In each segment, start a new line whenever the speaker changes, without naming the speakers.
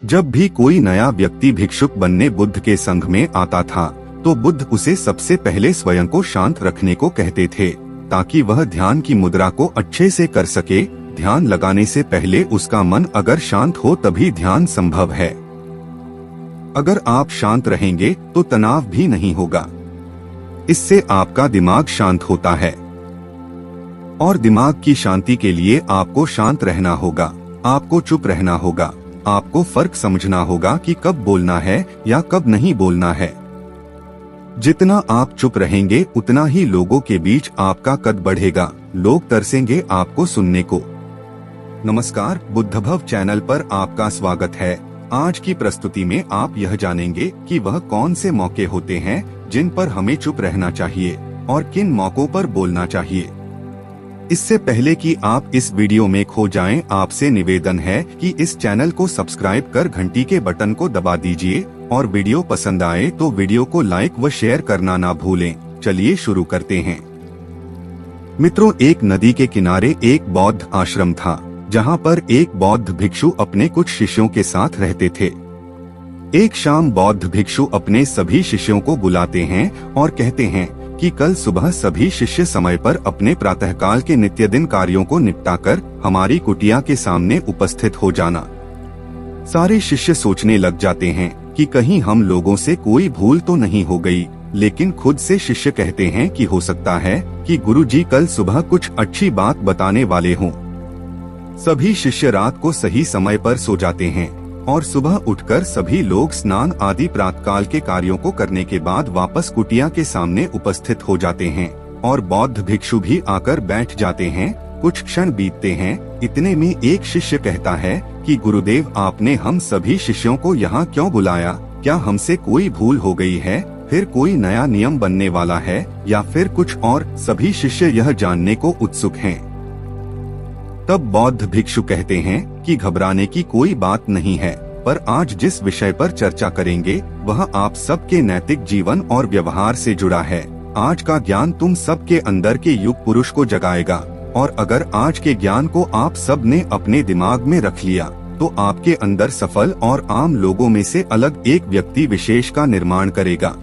जब भी कोई नया व्यक्ति भिक्षुक बनने बुद्ध के संघ में आता था तो बुद्ध उसे सबसे पहले स्वयं को शांत रखने को कहते थे ताकि वह ध्यान की मुद्रा को अच्छे से कर सके। ध्यान लगाने से पहले उसका मन अगर शांत हो तभी ध्यान संभव है। अगर आप शांत रहेंगे तो तनाव भी नहीं होगा। इससे आपका दिमाग शांत होता है और दिमाग की शांति के लिए आपको शांत रहना होगा, आपको चुप रहना होगा, आपको फर्क समझना होगा कि कब बोलना है या कब नहीं बोलना है। जितना आप चुप रहेंगे उतना ही लोगों के बीच आपका कद बढ़ेगा, लोग तरसेंगे आपको सुनने को। नमस्कार, बुद्धभव चैनल पर आपका स्वागत है। आज की प्रस्तुति में आप यह जानेंगे कि वह कौन से मौके होते हैं जिन पर हमें चुप रहना चाहिए और किन मौकों पर बोलना चाहिए। इससे पहले कि आप इस वीडियो में खो जाएं, आपसे निवेदन है कि इस चैनल को सब्सक्राइब कर घंटी के बटन को दबा दीजिए और वीडियो पसंद आए तो वीडियो को लाइक व शेयर करना ना भूलें। चलिए शुरू करते हैं। मित्रों, एक नदी के किनारे एक बौद्ध आश्रम था जहां पर एक बौद्ध भिक्षु अपने कुछ शिष्यों के साथ रहते थे। एक शाम बौद्ध भिक्षु अपने सभी शिष्यों को बुलाते हैं और कहते हैं कि कल सुबह सभी शिष्य समय पर अपने प्रातःकाल के नित्य दिन कार्यों को निपटाकर हमारी कुटिया के सामने उपस्थित हो जाना। सारे शिष्य सोचने लग जाते हैं कि कहीं हम लोगों से कोई भूल तो नहीं हो गई, लेकिन खुद से शिष्य कहते हैं कि हो सकता है कि गुरुजी कल सुबह कुछ अच्छी बात बताने वाले हों। सभी शिष्य रात को सही समय पर सो जाते हैं और सुबह उठकर सभी लोग स्नान आदि प्रातःकाल के कार्यों को करने के बाद वापस कुटिया के सामने उपस्थित हो जाते हैं और बौद्ध भिक्षु भी आकर बैठ जाते हैं। कुछ क्षण बीतते हैं, इतने में एक शिष्य कहता है कि गुरुदेव, आपने हम सभी शिष्यों को यहाँ क्यों बुलाया? क्या हमसे कोई भूल हो गई है? फिर कोई नया नियम बनने वाला है या फिर कुछ और? सभी शिष्य यह जानने को उत्सुक हैं। तब बौद्ध भिक्षु कहते हैं कि घबराने की कोई बात नहीं है, पर आज जिस विषय पर चर्चा करेंगे वह आप सबके नैतिक जीवन और व्यवहार से जुड़ा है। आज का ज्ञान तुम सबके अंदर के युग पुरुष को जगाएगा और अगर आज के ज्ञान को आप सब ने अपने दिमाग में रख लिया तो आपके अंदर सफल और आम लोगों में से अलग एक व्यक्ति विशेष का निर्माण करेगा।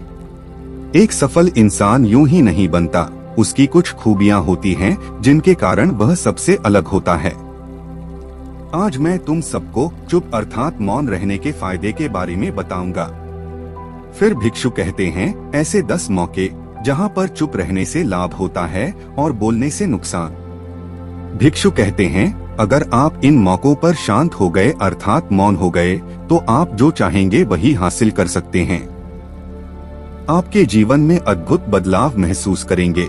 एक सफल इंसान यूं ही नहीं बनता, उसकी कुछ खूबियां होती हैं जिनके कारण वह सबसे अलग होता है। आज मैं तुम सबको चुप अर्थात मौन रहने के फायदे के बारे में बताऊंगा। फिर भिक्षु कहते हैं ऐसे 10 मौके जहां पर चुप रहने से लाभ होता है और बोलने से नुकसान। भिक्षु कहते हैं अगर आप इन मौकों पर शांत हो गए अर्थात मौन हो गए तो आप जो चाहेंगे वही हासिल कर सकते हैं। आपके जीवन में अद्भुत बदलाव महसूस करेंगे।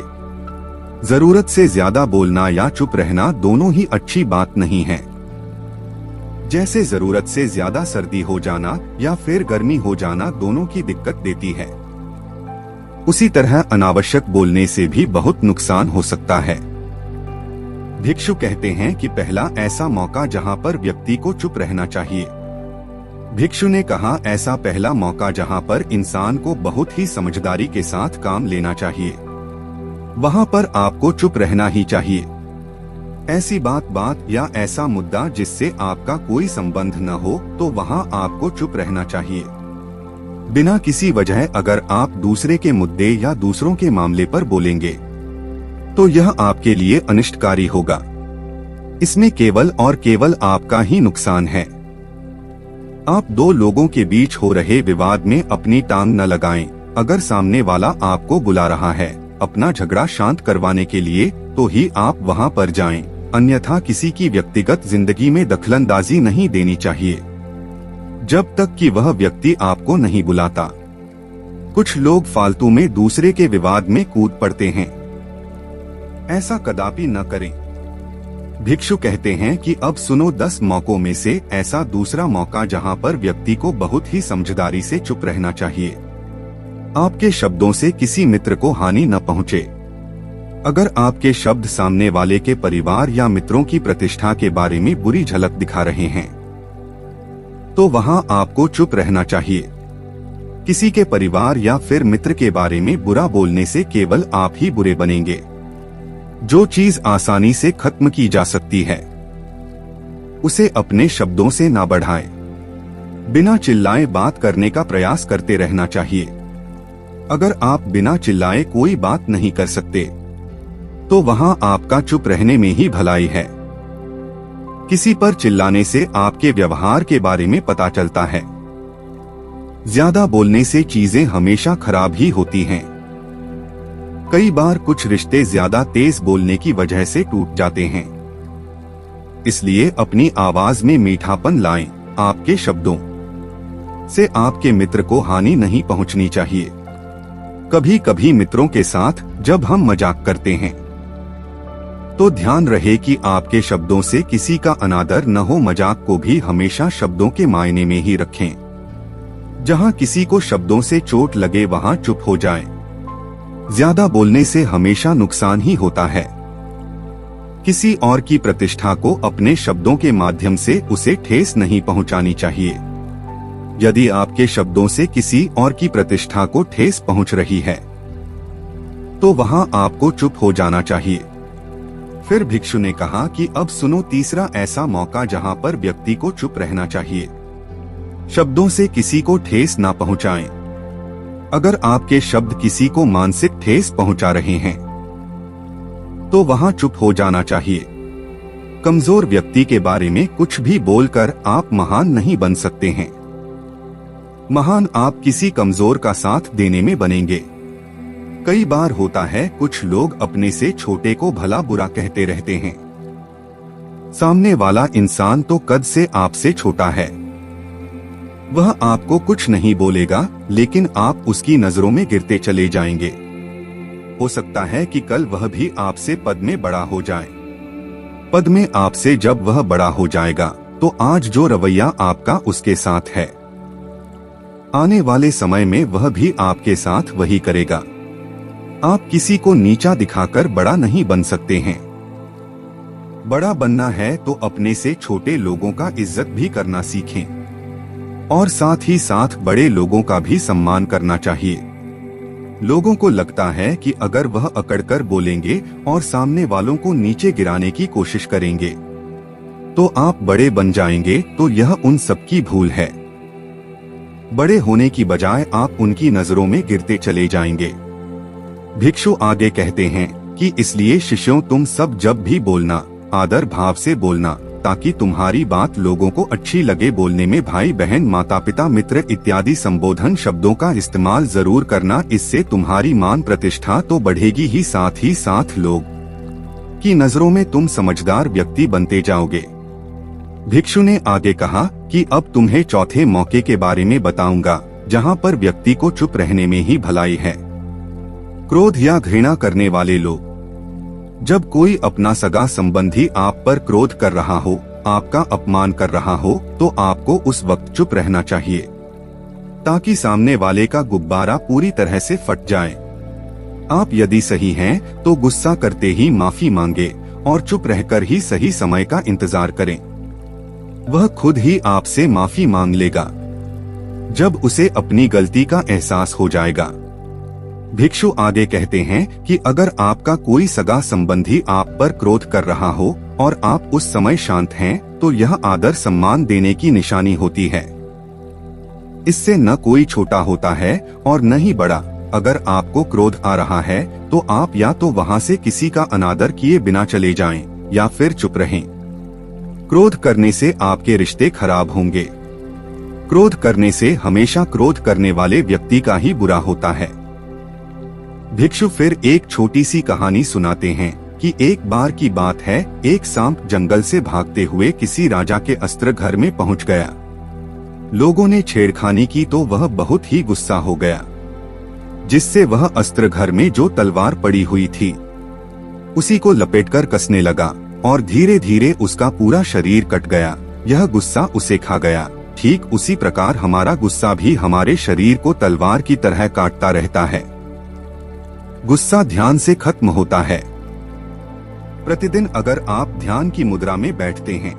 जरूरत से ज्यादा बोलना या चुप रहना दोनों ही अच्छी बात नहीं है। जैसे जरूरत से ज्यादा सर्दी हो जाना या फिर गर्मी हो जाना दोनों की दिक्कत देती है, उसी तरह अनावश्यक बोलने से भी बहुत नुकसान हो सकता है। भिक्षु कहते हैं कि पहला ऐसा मौका जहां पर व्यक्ति को चुप रहना चाहिए। भिक्षु ने कहा ऐसा पहला मौका जहां पर इंसान को बहुत ही समझदारी के साथ काम लेना चाहिए, वहां पर आपको चुप रहना ही चाहिए। ऐसी बात या ऐसा मुद्दा जिससे आपका कोई संबंध न हो तो वहां आपको चुप रहना चाहिए। बिना किसी वजह अगर आप दूसरे के मुद्दे या दूसरों के मामले पर बोलेंगे तो यह आपके लिए अनिष्टकारी होगा। इसमें केवल और केवल आपका ही नुकसान है। आप दो लोगों के बीच हो रहे विवाद में अपनी टांग न लगाएं। अगर सामने वाला आपको बुला रहा है अपना झगड़ा शांत करवाने के लिए तो ही आप वहां पर जाएं, अन्यथा किसी की व्यक्तिगत जिंदगी में दखलंदाजी नहीं देनी चाहिए जब तक कि वह व्यक्ति आपको नहीं बुलाता। कुछ लोग फालतू में दूसरे के विवाद में कूद पड़ते हैं, ऐसा कदापि न करें। भिक्षु कहते हैं कि अब सुनो 10 मौकों में से ऐसा दूसरा मौका जहां पर व्यक्ति को बहुत ही समझदारी से चुप रहना चाहिए। आपके शब्दों से किसी मित्र को हानि न पहुंचे। अगर आपके शब्द सामने वाले के परिवार या मित्रों की प्रतिष्ठा के बारे में बुरी झलक दिखा रहे हैं तो वहां आपको चुप रहना चाहिए। किसी के परिवार या फिर मित्र के बारे में बुरा बोलने से केवल आप ही बुरे बनेंगे। जो चीज आसानी से खत्म की जा सकती है उसे अपने शब्दों से ना बढ़ाएं। बिना चिल्लाए बात करने का प्रयास करते रहना चाहिए। अगर आप बिना चिल्लाए कोई बात नहीं कर सकते तो वहां आपका चुप रहने में ही भलाई है। किसी पर चिल्लाने से आपके व्यवहार के बारे में पता चलता है। ज्यादा बोलने से चीजें हमेशा खराब ही होती हैं। कई बार कुछ रिश्ते ज्यादा तेज बोलने की वजह से टूट जाते हैं। इसलिए अपनी आवाज में मीठापन लाएं। आपके शब्दों से आपके मित्र को हानि नहीं पहुंचनी चाहिए। कभी कभी मित्रों के साथ जब हम मजाक करते हैं तो ध्यान रहे कि आपके शब्दों से किसी का अनादर न हो। मजाक को भी हमेशा शब्दों के मायने में ही रखें। जहां किसी को शब्दों से चोट लगे वहां चुप हो जाएं। ज्यादा बोलने से हमेशा नुकसान ही होता है। किसी और की प्रतिष्ठा को अपने शब्दों के माध्यम से उसे ठेस नहीं पहुंचानी चाहिए। यदि आपके शब्दों से किसी और की प्रतिष्ठा को ठेस पहुंच रही है तो वहां आपको चुप हो जाना चाहिए। फिर भिक्षु ने कहा कि अब सुनो तीसरा ऐसा मौका जहां पर व्यक्ति को चुप रहना चाहिए। शब्दों से किसी को ठेस ना पहुंचाएं। अगर आपके शब्द किसी को मानसिक ठेस पहुंचा रहे हैं तो वहां चुप हो जाना चाहिए। कमजोर व्यक्ति के बारे में कुछ भी बोलकर आप महान नहीं बन सकते हैं। महान आप किसी कमजोर का साथ देने में बनेंगे। कई बार होता है कुछ लोग अपने से छोटे को भला बुरा कहते रहते हैं। सामने वाला इंसान तो कद से आपसे छोटा है। वह आपको कुछ नहीं बोलेगा लेकिन आप उसकी नजरों में गिरते चले जाएंगे। हो सकता है कि कल वह भी आपसे पद में बड़ा हो जाए। पद में आपसे जब वह बड़ा हो जाएगा तो आज जो रवैया आपका उसके साथ है आने वाले समय में वह भी आपके साथ वही करेगा। आप किसी को नीचा दिखाकर बड़ा नहीं बन सकते हैं। बड़ा बनना है तो अपने से छोटे लोगों का इज्जत भी करना सीखें और साथ ही साथ बड़े लोगों का भी सम्मान करना चाहिए। लोगों को लगता है कि अगर वह अकड़कर बोलेंगे और सामने वालों को नीचे गिराने की कोशिश करेंगे तो आप बड़े बन जाएंगे, तो यह उन सबकी भूल है। बड़े होने की बजाय आप उनकी नजरों में गिरते चले जाएंगे। भिक्षु आगे कहते हैं कि इसलिए शिष्यों तुम सब जब भी बोलना आदर भाव से बोलना, ताकि तुम्हारी बात लोगों को अच्छी लगे। बोलने में भाई बहन माता पिता मित्र इत्यादि संबोधन शब्दों का इस्तेमाल जरूर करना। इससे तुम्हारी मान प्रतिष्ठा तो बढ़ेगी ही साथ लोग की नजरों में तुम समझदार व्यक्ति बनते जाओगे। भिक्षु ने आगे कहा कि अब तुम्हें चौथे मौके के बारे में बताऊंगा जहां पर व्यक्ति को चुप रहने में ही भलाई है। क्रोध या घृणा करने वाले लोग। जब कोई अपना सगा संबंधी आप पर क्रोध कर रहा हो, आपका अपमान कर रहा हो, तो आपको उस वक्त चुप रहना चाहिए ताकि सामने वाले का गुब्बारा पूरी तरह से फट जाए। आप यदि सही हैं तो गुस्सा करते ही माफी मांगे और चुप रहकर ही सही समय का इंतजार करें। वह खुद ही आपसे माफी मांग लेगा जब उसे अपनी गलती का एहसास हो जाएगा। भिक्षु आगे कहते हैं कि अगर आपका कोई सगा संबंधी आप पर क्रोध कर रहा हो और आप उस समय शांत हैं, तो यह आदर सम्मान देने की निशानी होती है। इससे न कोई छोटा होता है और न ही बड़ा। अगर आपको क्रोध आ रहा है तो आप या तो वहां से किसी का अनादर किए बिना चले जाएं या फिर चुप रहें। क्रोध करने से आपके रिश्ते खराब होंगे। क्रोध करने से हमेशा क्रोध करने वाले व्यक्ति का ही बुरा होता है। भिक्षु फिर एक छोटी सी कहानी सुनाते हैं कि एक बार की बात है, एक सांप जंगल से भागते हुए किसी राजा के अस्त्र घर में पहुंच गया। लोगों ने छेड़खानी की तो वह बहुत ही गुस्सा हो गया, जिससे वह अस्त्र घर में जो तलवार पड़ी हुई थी उसी को लपेटकर कसने लगा और धीरे धीरे उसका पूरा शरीर कट गया। यह गुस्सा उसे खा गया। ठीक उसी प्रकार हमारा गुस्सा भी हमारे शरीर को तलवार की तरह काटता रहता है। गुस्सा ध्यान से खत्म होता है। प्रतिदिन अगर आप ध्यान की मुद्रा में बैठते हैं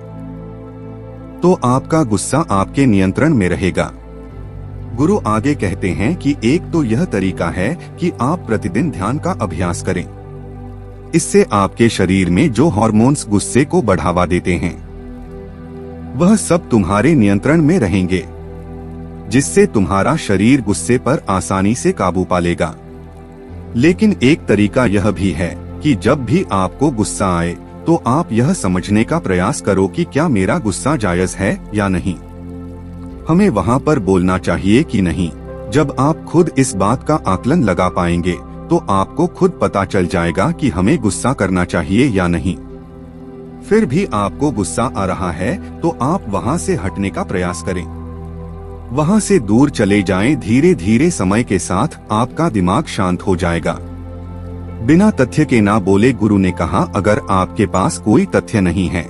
तो आपका गुस्सा आपके नियंत्रण में रहेगा। गुरु आगे कहते हैं कि एक तो यह तरीका है कि आप प्रतिदिन ध्यान का अभ्यास करें। इससे आपके शरीर में जो हार्मोन्स गुस्से को बढ़ावा देते हैं वह सब तुम्हारे नियंत्रण में रहेंगे। जिससे तुम्हारा शरीर गुस्से पर आसानी से काबू पा लेगा। लेकिन एक तरीका यह भी है कि जब भी आपको गुस्सा आए तो आप यह समझने का प्रयास करो कि क्या मेरा गुस्सा जायज है या नहीं। हमें वहाँ पर बोलना चाहिए कि नहीं। जब आप खुद इस बात का आकलन लगा पाएंगे तो आपको खुद पता चल जाएगा कि हमें गुस्सा करना चाहिए या नहीं। फिर भी आपको गुस्सा आ रहा है तो आप वहाँ से हटने का प्रयास करें, वहाँ से दूर चले जाएं। धीरे धीरे समय के साथ आपका दिमाग शांत हो जाएगा। बिना तथ्य के ना बोले गुरु ने कहा, अगर आपके पास कोई तथ्य नहीं है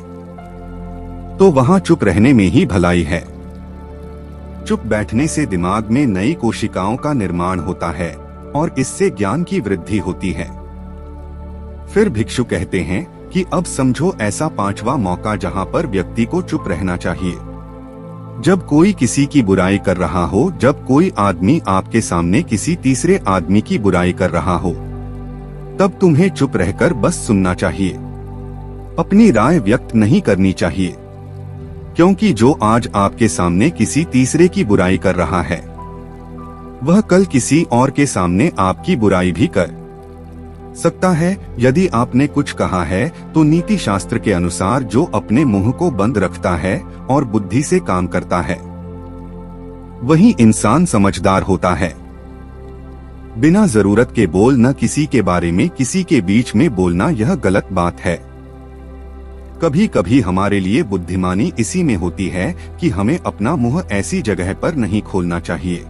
तो वहाँ चुप रहने में ही भलाई है। चुप बैठने से दिमाग में नई कोशिकाओं का निर्माण होता है और इससे ज्ञान की वृद्धि होती है। फिर भिक्षु कहते हैं कि अब समझो ऐसा 5वां मौका जहाँ पर व्यक्ति को चुप रहना चाहिए। जब कोई किसी की बुराई कर रहा हो, जब कोई आदमी आपके सामने किसी तीसरे आदमी की बुराई कर रहा हो, तब तुम्हें चुप रहकर बस सुनना चाहिए, अपनी राय व्यक्त नहीं करनी चाहिए। क्योंकि जो आज आपके सामने किसी तीसरे की बुराई कर रहा है, वह कल किसी और के सामने आपकी बुराई भी कर सकता है। यदि आपने कुछ कहा है तो नीति शास्त्र के अनुसार जो अपने मुंह को बंद रखता है और बुद्धि से काम करता है, वही इंसान समझदार होता है। बिना जरूरत के बोल न किसी के बारे में किसी के बीच में बोलना, यह गलत बात है। कभी कभी हमारे लिए बुद्धिमानी इसी में होती है कि हमें अपना मुंह ऐसी जगह पर नहीं खोलना चाहिए।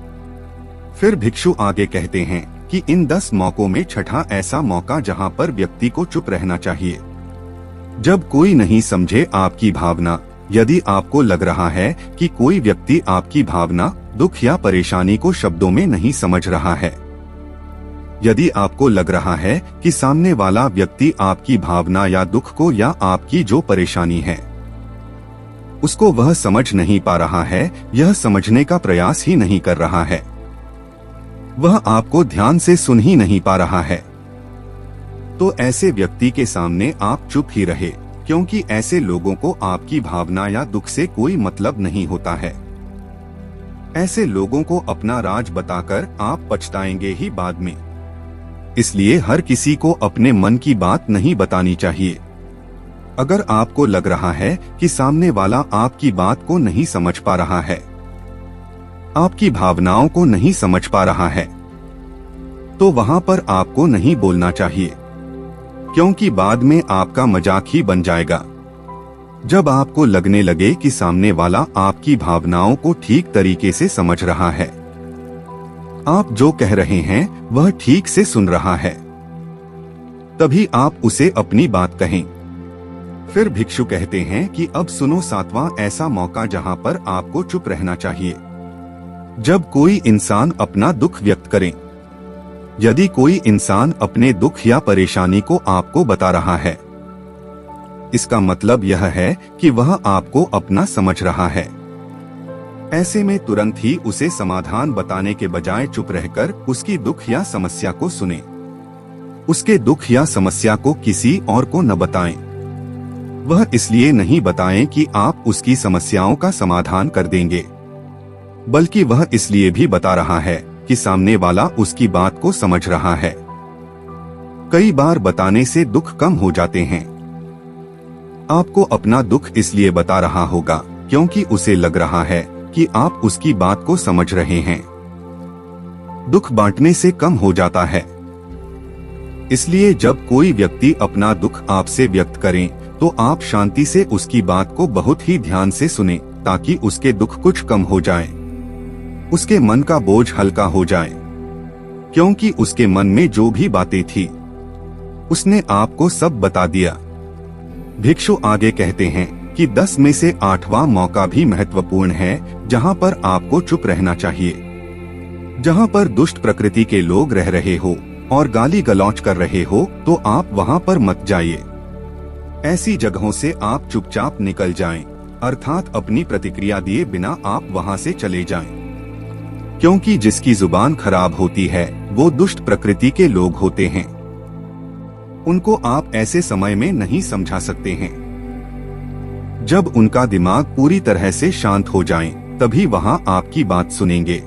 फिर भिक्षु आगे कहते हैं कि इन 10 मौकों में छठा ऐसा मौका जहां पर व्यक्ति को चुप रहना चाहिए। जब कोई नहीं समझे आपकी भावना, यदि आपको लग रहा है कि कोई व्यक्ति आपकी भावना, दुख या परेशानी को शब्दों में नहीं समझ रहा है, यदि आपको लग रहा है कि सामने वाला व्यक्ति आपकी भावना या दुख को या आपकी जो परेशानी है उसको वह समझ नहीं पा रहा है, यह समझने का प्रयास ही नहीं कर रहा है, वह आपको ध्यान से सुन ही नहीं पा रहा है, तो ऐसे व्यक्ति के सामने आप चुप ही रहे। क्योंकि ऐसे लोगों को आपकी भावना या दुख से कोई मतलब नहीं होता है। ऐसे लोगों को अपना राज बताकर आप पछताएंगे ही बाद में। इसलिए हर किसी को अपने मन की बात नहीं बतानी चाहिए। अगर आपको लग रहा है कि सामने वाला आपकी बात को नहीं समझ पा रहा है, आपकी भावनाओं को नहीं समझ पा रहा है, तो वहां पर आपको नहीं बोलना चाहिए, क्योंकि बाद में आपका मजाक ही बन जाएगा। जब आपको लगने लगे कि सामने वाला आपकी भावनाओं को ठीक तरीके से समझ रहा है, आप जो कह रहे हैं वह ठीक से सुन रहा है, तभी आप उसे अपनी बात कहें। फिर भिक्षु कहते हैं कि अब सुनो 7वां ऐसा मौका जहां पर आपको चुप रहना चाहिए। जब कोई इंसान अपना दुख व्यक्त करे, यदि कोई इंसान अपने दुख या परेशानी को आपको बता रहा है, इसका मतलब यह है कि वह आपको अपना समझ रहा है। ऐसे में तुरंत ही उसे समाधान बताने के बजाय चुप रहकर उसकी दुख या समस्या को सुने। उसके दुख या समस्या को किसी और को न बताएं। वह इसलिए नहीं बताएं कि आप उसकी समस्याओं का समाधान कर देंगे, बल्कि वह इसलिए भी बता रहा है कि सामने वाला उसकी बात को समझ रहा है। कई बार बताने से दुख कम हो जाते हैं। आपको अपना दुख इसलिए बता रहा होगा क्योंकि उसे लग रहा है कि आप उसकी बात को समझ रहे हैं। दुख बांटने से कम हो जाता है। इसलिए जब कोई व्यक्ति अपना दुख आपसे व्यक्त करे तो आप शांति से उसकी बात को बहुत ही ध्यान से सुने, ताकि उसके दुख कुछ कम हो जाए, उसके मन का बोझ हल्का हो जाए। क्योंकि उसके मन में जो भी बातें थी उसने आपको सब बता दिया। भिक्षु आगे कहते हैं कि 10 में से 8वां मौका भी महत्वपूर्ण है, जहां पर आपको चुप रहना चाहिए। जहां पर दुष्ट प्रकृति के लोग रह रहे हो और गाली गलौज कर रहे हो तो आप वहां पर मत जाइए। ऐसी जगहों से आप चुपचाप निकल जाएं, अर्थात अपनी प्रतिक्रिया दिए बिना आप वहां से चले जाएं। क्योंकि जिसकी जुबान खराब होती है वो दुष्ट प्रकृति के लोग होते हैं। उनको आप ऐसे समय में नहीं समझा सकते हैं। जब उनका दिमाग पूरी तरह से शांत हो जाए तभी वहाँ आपकी बात सुनेंगे।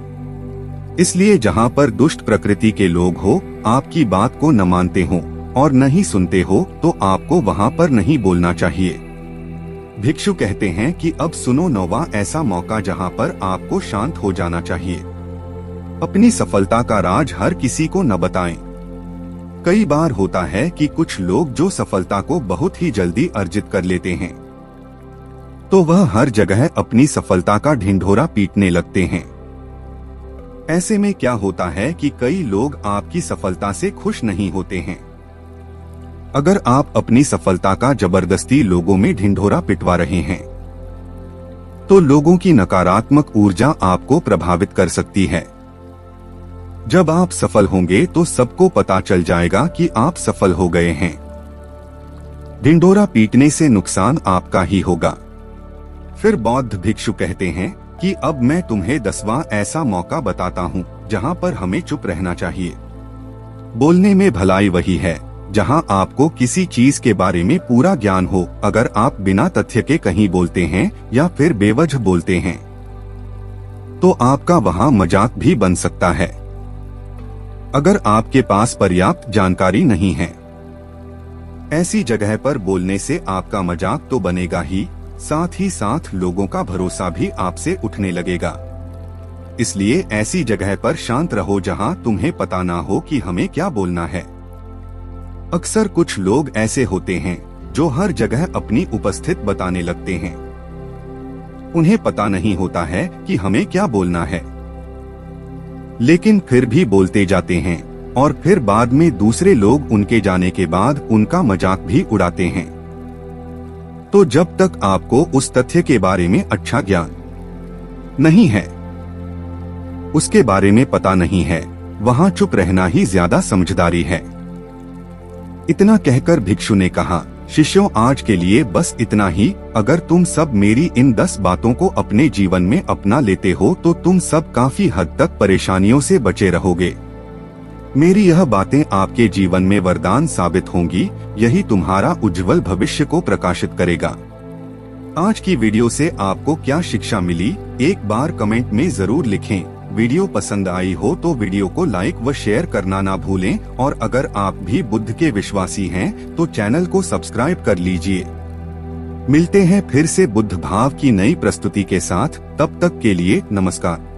इसलिए जहाँ पर दुष्ट प्रकृति के लोग हो, आपकी बात को न मानते हो और नहीं सुनते हो, तो आपको वहाँ पर नहीं बोलना चाहिए। भिक्षु कहते हैं कि अब सुनो 9वां ऐसा मौका जहाँ पर आपको शांत हो जाना चाहिए। अपनी सफलता का राज हर किसी को न बताएं। कई बार होता है कि कुछ लोग जो सफलता को बहुत ही जल्दी अर्जित कर लेते हैं, तो वह हर जगह अपनी सफलता का ढिंढोरा पीटने लगते हैं। ऐसे में क्या होता है कि कई लोग आपकी सफलता से खुश नहीं होते हैं। अगर आप अपनी सफलता का जबरदस्ती लोगों में ढिंढोरा पिटवा रहे हैं, तो लोगों की नकारात्मक ऊर्जा आपको प्रभावित कर सकती है। जब आप सफल होंगे तो सबको पता चल जाएगा कि आप सफल हो गए हैं। ढिंढोरा पीटने से नुकसान आपका ही होगा। फिर बौद्ध भिक्षु कहते हैं कि अब मैं तुम्हें 10वां ऐसा मौका बताता हूँ जहाँ पर हमें चुप रहना चाहिए। बोलने में भलाई वही है जहाँ आपको किसी चीज के बारे में पूरा ज्ञान हो। अगर आप बिना तथ्य के कहीं बोलते हैं या फिर बेवजह बोलते हैं, तो आपका वहाँ मजाक भी बन सकता है। अगर आपके पास पर्याप्त जानकारी नहीं है, ऐसी जगह पर बोलने से आपका मजाक तो बनेगा ही, साथ ही साथ लोगों का भरोसा भी आपसे उठने लगेगा। इसलिए ऐसी जगह पर शांत रहो जहां तुम्हें पता ना हो कि हमें क्या बोलना है। अक्सर कुछ लोग ऐसे होते हैं जो हर जगह अपनी उपस्थिति बताने लगते हैं। उन्हें पता नहीं होता है कि हमें क्या बोलना है, लेकिन फिर भी बोलते जाते हैं और फिर बाद में दूसरे लोग उनके जाने के बाद उनका मजाक भी उड़ाते हैं। तो जब तक आपको उस तथ्य के बारे में अच्छा ज्ञान नहीं है, उसके बारे में पता नहीं है, वहां चुप रहना ही ज्यादा समझदारी है। इतना कहकर भिक्षु ने कहा, शिष्यों आज के लिए बस इतना ही। अगर तुम सब मेरी इन 10 बातों को अपने जीवन में अपना लेते हो तो तुम सब काफी हद तक परेशानियों से बचे रहोगे। मेरी यह बातें आपके जीवन में वरदान साबित होंगी। यही तुम्हारा उज्जवल भविष्य को प्रकाशित करेगा। आज की वीडियो से आपको क्या शिक्षा मिली, एक बार कमेंट में जरूर लिखें। वीडियो पसंद आई हो तो वीडियो को लाइक व शेयर करना ना भूलें और अगर आप भी बुद्ध के विश्वासी हैं तो चैनल को सब्सक्राइब कर लीजिए। मिलते हैं फिर से बुद्ध भाव की नई प्रस्तुति के साथ। तब तक के लिए नमस्कार।